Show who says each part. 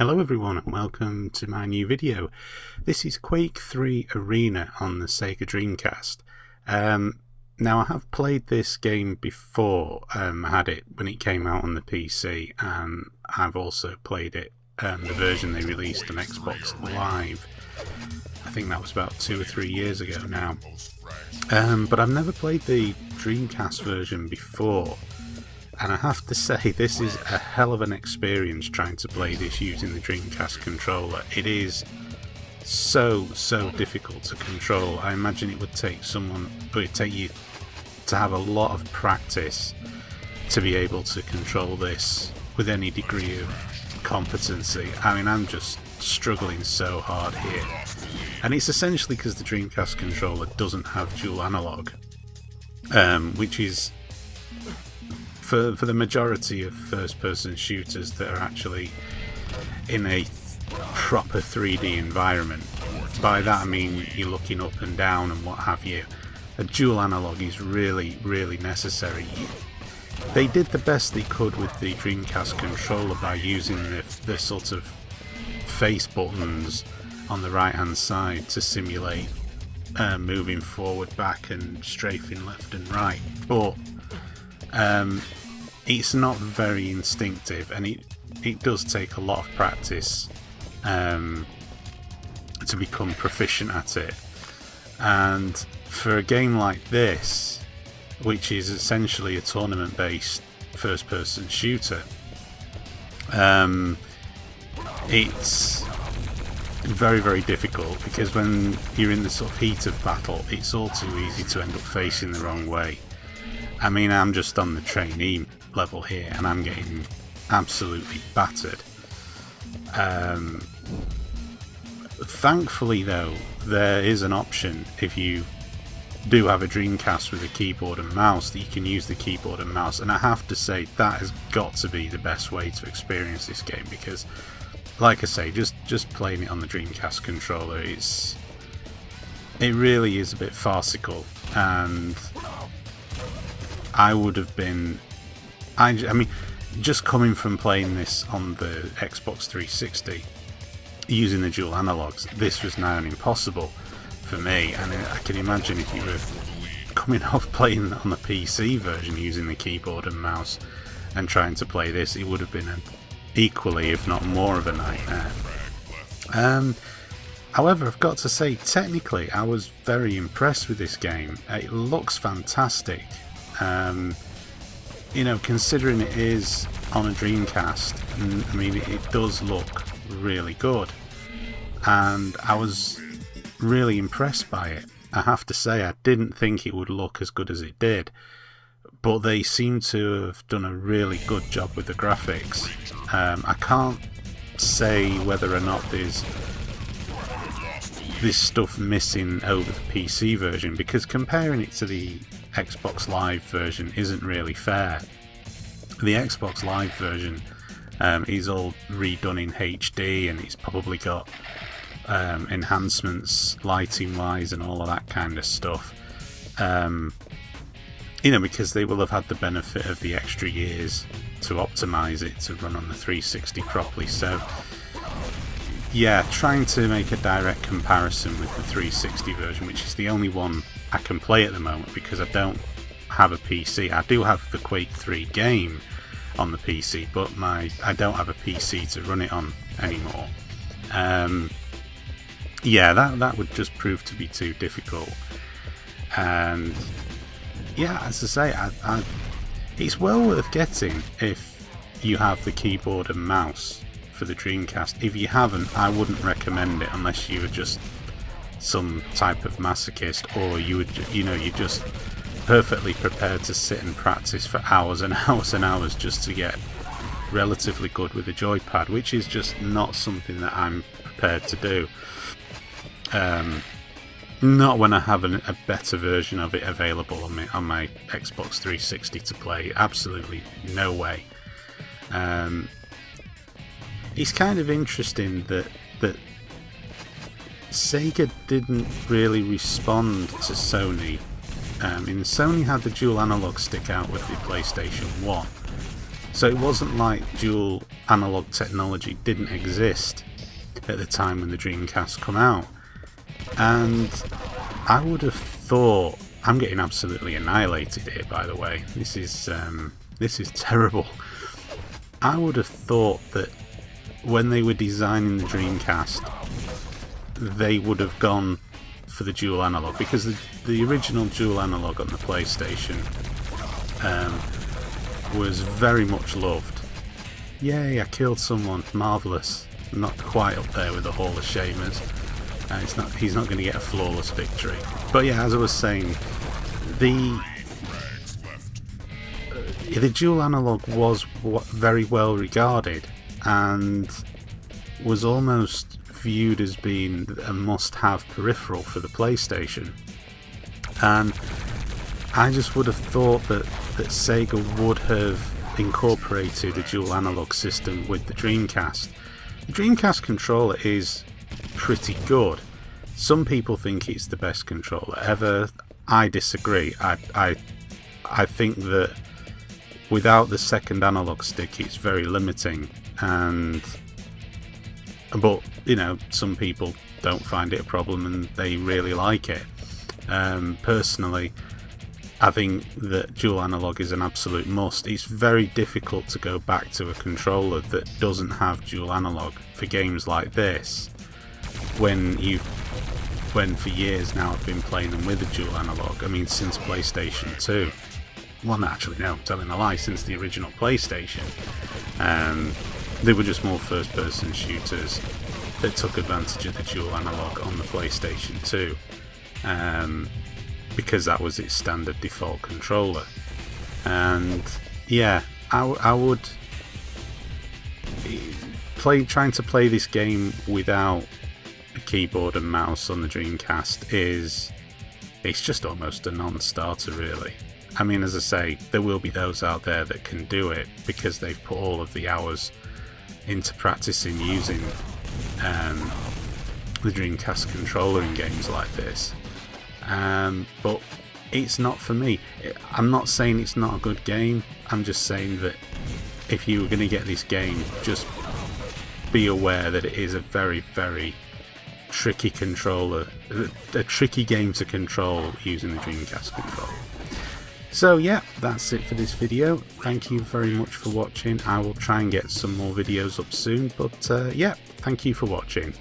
Speaker 1: Hello everyone and welcome to my new video. This is Quake 3 Arena on the Sega Dreamcast. Now I have played this game before. I had it when it came out on the PC, and I've also played it, the version they released on Xbox Live. I think that was about 2 or 3 years ago now. But I've never played the Dreamcast version before. And I have to say, this is a hell of an experience trying to play this using the Dreamcast controller. It is so difficult to control. I imagine it would take you to have a lot of practice to be able to control this with any degree of competency. I mean, I'm just struggling so hard here. And it's essentially because the Dreamcast controller doesn't have dual analog, which is... For the majority of first-person shooters that are actually in a proper 3D environment, by that I mean you're looking up and down and what have you, a dual analog is really necessary. They did the best they could with the Dreamcast controller by using the sort of face buttons on the right hand side to simulate moving forward, back and strafing left and right, but it's not very instinctive, and it does take a lot of practice to become proficient at it. And for a game like this, which is essentially a tournament based first person shooter, it's very difficult, because when you're in the sort of heat of battle, it's all too easy to end up facing the wrong way. I mean, I'm just on the trainee level here, and I'm getting absolutely battered. Thankfully, though, there is an option if you do have a Dreamcast with a keyboard and mouse that you can use the keyboard and mouse, and I have to say that has got to be the best way to experience this game, because, like I say, just playing it on the Dreamcast controller, it really is a bit farcical, and I would have been... I mean, just coming from playing this on the Xbox 360 using the dual analogs, this was now impossible for me. And I can imagine if you were coming off playing on the PC version using the keyboard and mouse and trying to play this, it would have been equally, if not more, of a nightmare. However, I've got to say, technically, I was very impressed with this game. It looks fantastic. You know, considering it is on a Dreamcast, I mean, it does look really good, and I was really impressed by it. I have to say, I didn't think it would look as good as it did, but they seem to have done a really good job with the graphics. I can't say whether or not there's this stuff missing over the PC version, because comparing it to the Xbox Live version isn't really fair. The Xbox Live version is all redone in HD, and it's probably got enhancements lighting wise and all of that kind of stuff, you know, because they will have had the benefit of the extra years to optimize it to run on the 360 properly. So yeah, trying to make a direct comparison with the 360 version, which is the only one I can play at the moment because I don't have a PC. I do have the Quake 3 game on the PC, but I don't have a PC to run it on anymore. Yeah, that would just prove to be too difficult. And yeah, as I say, it's well worth getting if you have the keyboard and mouse for the Dreamcast. If you haven't, I wouldn't recommend it unless you were just some type of masochist, or you're just perfectly prepared to sit and practice for hours and hours and hours just to get relatively good with the joypad, which is just not something that I'm prepared to do. Not when I have a better version of it available on my Xbox 360 to play. Absolutely no way. It's kind of interesting that Sega didn't really respond to Sony. Sony had the dual analog stick out with the PlayStation 1, So it wasn't like dual analog technology didn't exist at the time when the Dreamcast come out. And I would have thought, I'm getting absolutely annihilated here, by the way. This is terrible. I would have thought that when they were designing the Dreamcast, they would have gone for the dual analog, because the original dual analog on the PlayStation was very much loved. Yay, I killed someone, marvellous. Not quite up there with the Hall of Shamers. He's not going to get a flawless victory. But yeah, as I was saying, the dual analog was very well regarded and was almost viewed as being a must-have peripheral for the PlayStation. And I just would have thought that Sega would have incorporated a dual analog system with the Dreamcast. The Dreamcast controller is pretty good. Some people think it's the best controller ever. I disagree. I think that without the second analog stick it's very limiting, but you know, some people don't find it a problem and they really like it. Personally, I think that dual analog is an absolute must. It's very difficult to go back to a controller that doesn't have dual analog for games like this, when for years now I've been playing them with a dual analog. I mean, since PlayStation 2. Well, actually, no, I'm telling a lie, since the original PlayStation. They were just more first-person shooters that took advantage of the dual analog on the PlayStation 2. Because that was its standard default controller. And yeah, I would trying to play this game without a keyboard and mouse on the Dreamcast it's just almost a non-starter, really. I mean, as I say, there will be those out there that can do it because they've put all of the hours into practicing using the Dreamcast controller in games like this. But it's not for me. I'm not saying it's not a good game. I'm just saying that if you were going to get this game, just be aware that it is a very, very tricky controller, a tricky game to control using the Dreamcast controller. So yeah, that's it for this video. Thank you very much for watching. I will try and get some more videos up soon, but yeah, thank you for watching.